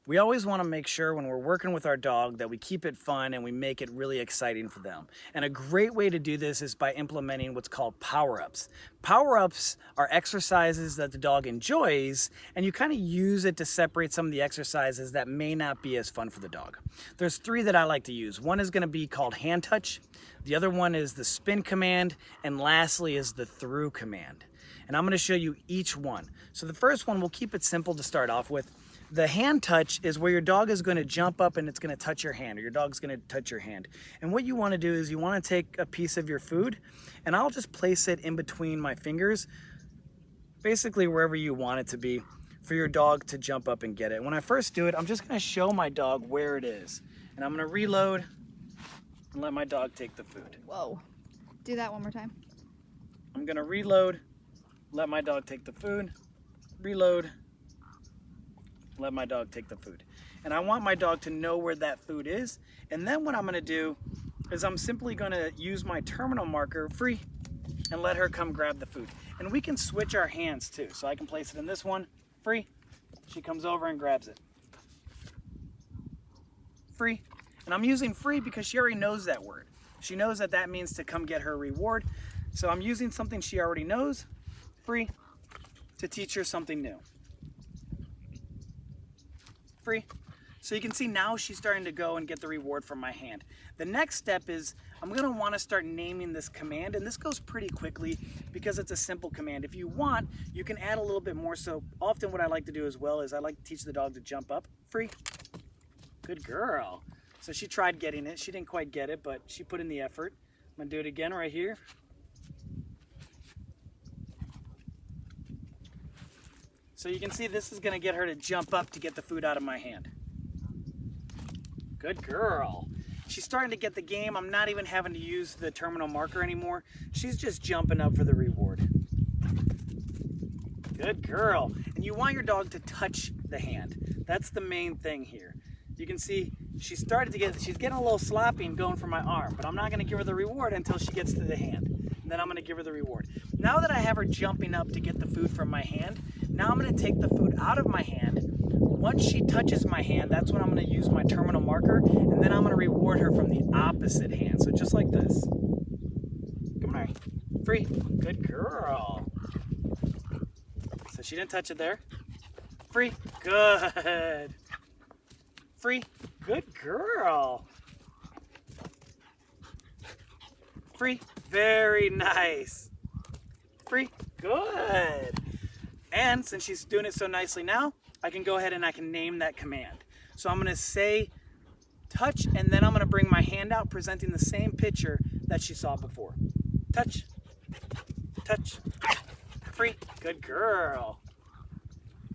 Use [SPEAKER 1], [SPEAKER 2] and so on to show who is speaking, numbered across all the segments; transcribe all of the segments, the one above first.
[SPEAKER 1] We always want to make sure when we're working with our dog that we keep it fun and we make it really exciting for them. And a great way to do this is by implementing what's called power-ups. Power-ups are exercises that the dog enjoys, and you kind of use it to separate some of the exercises that may not be as fun for the dog. There's three that I like to use. One is going to be called hand touch, the other one is the spin command, and lastly is the through command. And I'm going to show you each one. So the first one, we'll keep it simple to start off with. The hand touch is where your dog is going to jump up and it's going to touch your hand, or your dog's going to touch your hand. And what you want to do is you want to take a piece of your food, and I'll just place it in between my fingers, basically wherever you want it to be, for your dog to jump up and get it. When I first do it, I'm just going to show my dog where it is. And I'm going to reload and let my dog take the food.
[SPEAKER 2] Whoa. Do that one more time.
[SPEAKER 1] I'm going to reload, let my dog take the food, reload, let my dog take the food. And I want my dog to know where that food is. And then what I'm going to do is I'm simply going to use my terminal marker, free, and let her come grab the food. And we can switch our hands too. So I can place it in this one, free. She comes over and grabs it. Free. And I'm using free because she already knows that word. She knows that that means to come get her reward. So I'm using something she already knows, free, to teach her something new. Free. So you can see now she's starting to go and get the reward from my hand. The next step is I'm going to want to start naming this command, and this goes pretty quickly because it's a simple command. If you want, you can add a little bit more. So often what I like to do as well is I like to teach the dog to jump up. Free. Good girl. So she tried getting it. She didn't quite get it, but she put in the effort. I'm going to do it again right here. So you can see this is going to get her to jump up to get the food out of my hand. Good girl. She's starting to get the game. I'm not even having to use the terminal marker anymore. She's just jumping up for the reward. Good girl. And you want your dog to touch the hand. That's the main thing here. You can see she's getting a little sloppy and going for my arm, but I'm not going to give her the reward until she gets to the hand. And then I'm going to give her the reward. Now that I have her jumping up to get the food from my hand, now I'm going to take the food out of my hand. Once she touches my hand, that's when I'm going to use my terminal marker, and then I'm going to reward her from the opposite hand. So just like this. Come on. Free. Good girl. So she didn't touch it there. Free. Good. Free. Good girl. Free. Very nice. Free. Good. And since she's doing it so nicely now, I can go ahead and I can name that command. So I'm going to say touch, and then I'm going to bring my hand out presenting the same picture that she saw before. Touch. Touch. Free. Good girl.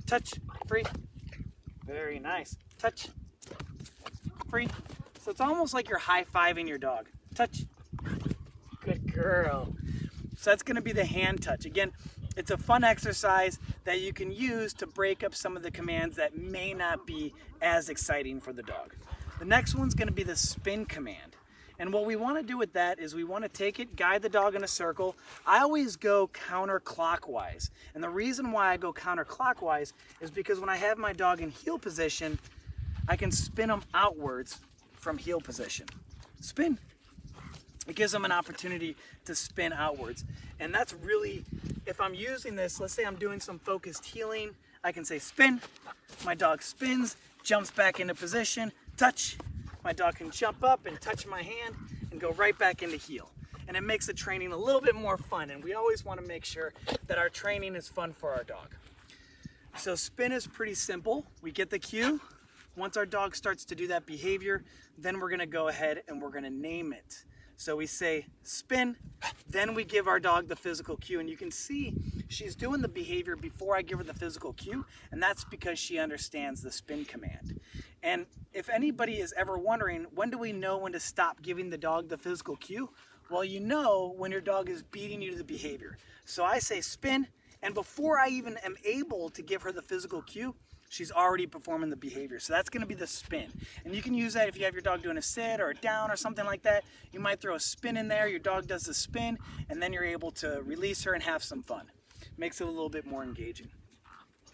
[SPEAKER 1] Touch. Free. Very nice. Touch. Free. So it's almost like you're high-fiving your dog. Touch. Good girl. So that's going to be the hand touch. Again, it's a fun exercise that you can use to break up some of the commands that may not be as exciting for the dog. The next one's going to be the spin command. And what we want to do with that is we want to take it, guide the dog in a circle. I always go counterclockwise. And the reason why I go counterclockwise is because when I have my dog in heel position, I can spin them outwards from heel position. Spin. It gives them an opportunity to spin outwards. And that's really, if I'm using this, let's say I'm doing some focused heeling, I can say spin, my dog spins, jumps back into position, touch, my dog can jump up and touch my hand and go right back into heel. And it makes the training a little bit more fun, and we always want to make sure that our training is fun for our dog. So spin is pretty simple. We get the cue. Once our dog starts to do that behavior, then we're going to go ahead and we're going to name it. So we say spin, then we give our dog the physical cue, and you can see she's doing the behavior before I give her the physical cue, and that's because she understands the spin command. And if anybody is ever wondering, when do we know when to stop giving the dog the physical cue? Well, you know when your dog is beating you to the behavior. So I say spin, and before I even am able to give her the physical cue, she's already performing the behavior. So that's going to be the spin. And you can use that if you have your dog doing a sit or a down or something like that. You might throw a spin in there, your dog does the spin, and then you're able to release her and have some fun. Makes it a little bit more engaging.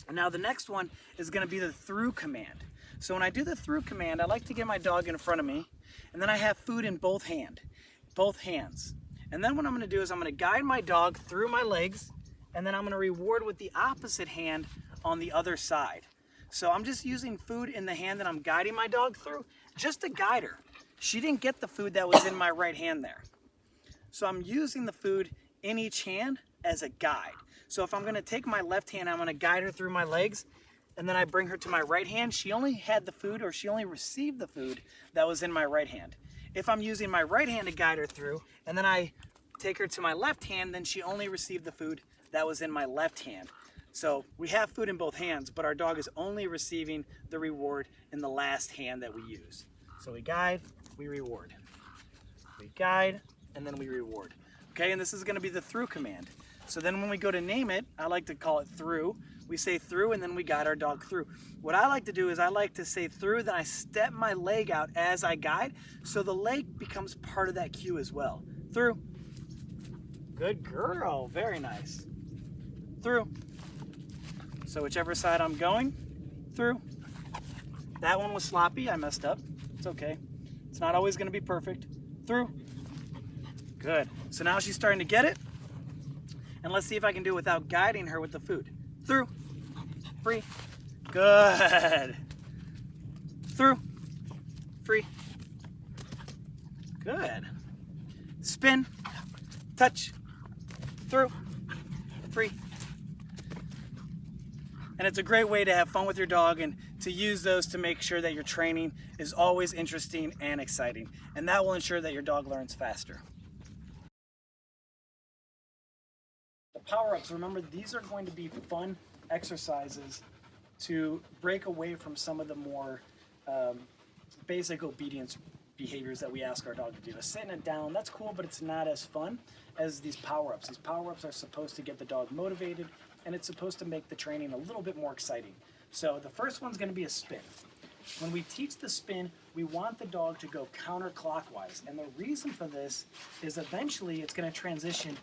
[SPEAKER 1] And now the next one is going to be the through command. So when I do the through command, I like to get my dog in front of me, and then I have food in both hands. And then what I'm going to do is I'm going to guide my dog through my legs, and then I'm going to reward with the opposite hand on the other side. So I'm just using food in the hand that I'm guiding my dog through, just to guide her. She didn't get the food that was in my right hand there. So I'm using the food in each hand as a guide. So if I'm going to take my left hand, I'm going to guide her through my legs, and then I bring her to my right hand. She only had the food, or she only received the food that was in my right hand. If I'm using my right hand to guide her through, and then I take her to my left hand, then she only received the food that was in my left hand. So we have food in both hands, but our dog is only receiving the reward in the last hand that we use. So we guide, we reward. We guide, and then we reward. Okay, and this is going to be the through command. So then when we go to name it, I like to call it through. We say through, and then we guide our dog through. What I like to do is I like to say through, then I step my leg out as I guide, so the leg becomes part of that cue as well. Through. Good girl, very nice. Through. So whichever side I'm going, through. That one was sloppy, I messed up. It's okay. It's not always going to be perfect. Through. Good. So now she's starting to get it. And let's see if I can do it without guiding her with the food. Through. Free. Good. Through. Free. Good. Spin. Touch. Through. Free. And it's a great way to have fun with your dog and to use those to make sure that your training is always interesting and exciting. And that will ensure that your dog learns faster. The power-ups, remember, these are going to be fun exercises to break away from some of the more basic obedience behaviors that we ask our dog to do. Sitting it down, that's cool, but it's not as fun as these power-ups. These power-ups are supposed to get the dog motivated, and it's supposed to make the training a little bit more exciting. So the first one's going to be a spin. When we teach the spin, we want the dog to go counterclockwise. And the reason for this is eventually it's going to transition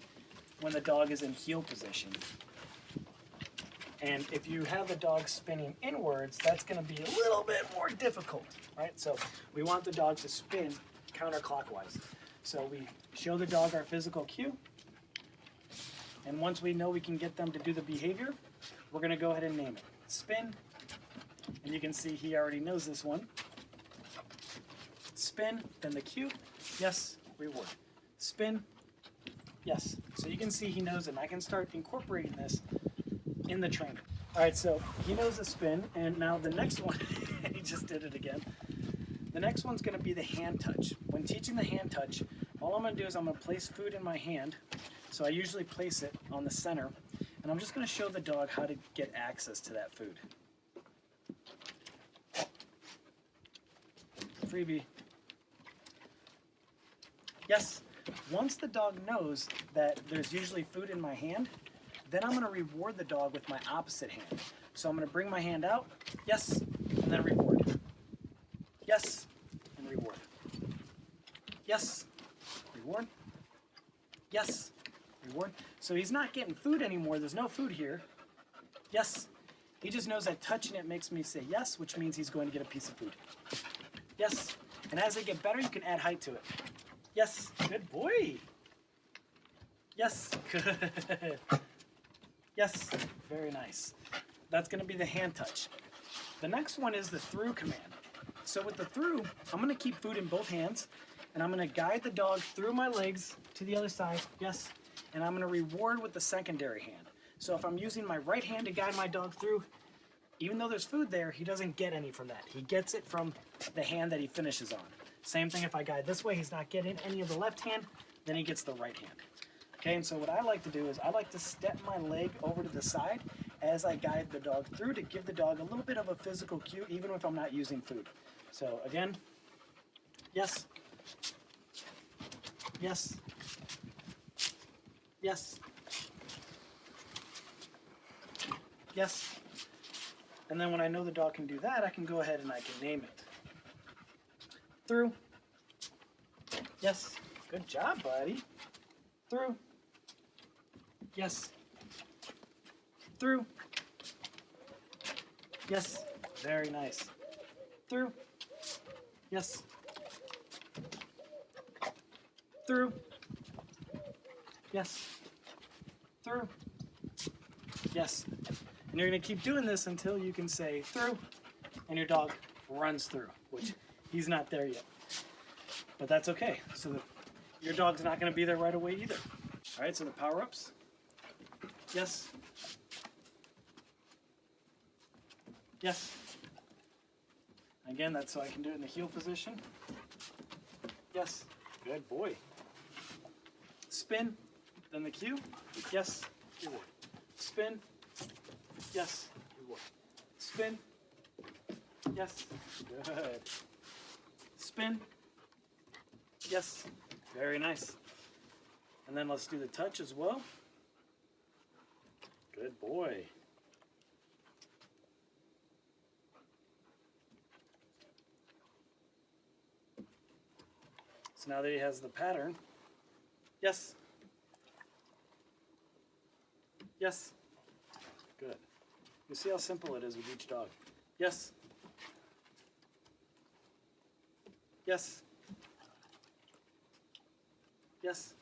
[SPEAKER 1] when the dog is in heel position. And if you have the dog spinning inwards, that's going to be a little bit more difficult, right? So we want the dog to spin counterclockwise. So we show the dog our physical cue. And once we know we can get them to do the behavior, we're going to go ahead and name it. Spin. And you can see he already knows this one. Spin, then the cue. Yes, reward. Spin. Yes. So you can see he knows it. And I can start incorporating this in the training. All right, so he knows the spin. And now the next one, he just did it again. The next one's going to be the hand touch. When teaching the hand touch, all I'm going to do is I'm going to place food in my hand. So I usually place it on the center. And I'm just going to show the dog how to get access to that food. Freebie. Yes. Once the dog knows that there's usually food in my hand, then I'm going to reward the dog with my opposite hand. So I'm going to bring my hand out. Yes. And then reward. Yes. And reward. Yes. Reward. Yes. Reward. So he's not getting food anymore. There's no food here. Yes. He just knows that touching it makes me say yes, which means he's going to get a piece of food. Yes. And as they get better, you can add height to it. Yes. Good boy. Yes. Good. Yes. Very nice. That's going to be the hand touch. The next one is the through command. So with the through, I'm going to keep food in both hands, and I'm going to guide the dog through my legs to the other side. Yes. And I'm going to reward with the secondary hand. So if I'm using my right hand to guide my dog through, even though there's food there, he doesn't get any from that. He gets it from the hand that he finishes on. Same thing if I guide this way, he's not getting any of the left hand, then he gets the right hand. Okay, and so what I like to do is I like to step my leg over to the side as I guide the dog through to give the dog a little bit of a physical cue, even if I'm not using food. So again, yes, yes, yes, yes. And then when I know the dog can do that, I can go ahead and I can name it. Through. Yes. Good job, buddy. Through. Yes. Through. Yes. Very nice. Through. Yes. Through. Yes. Through. Yes. And you're going to keep doing this until you can say through, and your dog runs through, which he's not there yet. But that's okay. So your dog's not going to be there right away either. All right, so the power-ups. Yes. Yes. Again, that's so I can do it in the heel position. Yes. Good boy. Spin, then the cue. Yes. Good boy. Spin. Yes. Good boy. Spin. Yes. Good. Spin. Yes. Very nice. And then let's do the touch as well. Good boy. So now that he has the pattern, yes. Yes. Good. You see how simple it is with each dog. Yes. Yes. Yes.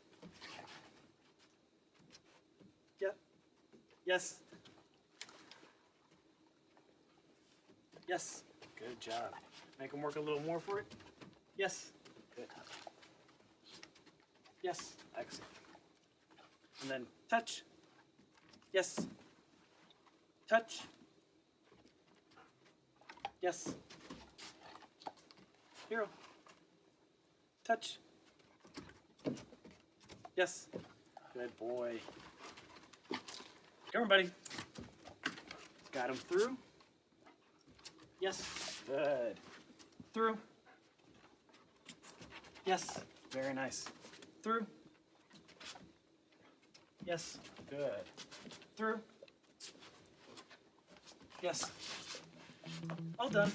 [SPEAKER 1] Yep. Yes. Yes. Good job. Make him work a little more for it. Yes. Good. Yes. Excellent. And then touch. Yes. Touch. Yes. Hero. Touch. Yes. Good boy. Come on, buddy. Got him through. Yes. Good. Through. Yes. Very nice. Through. Yes. Good. Through. Yes. All done.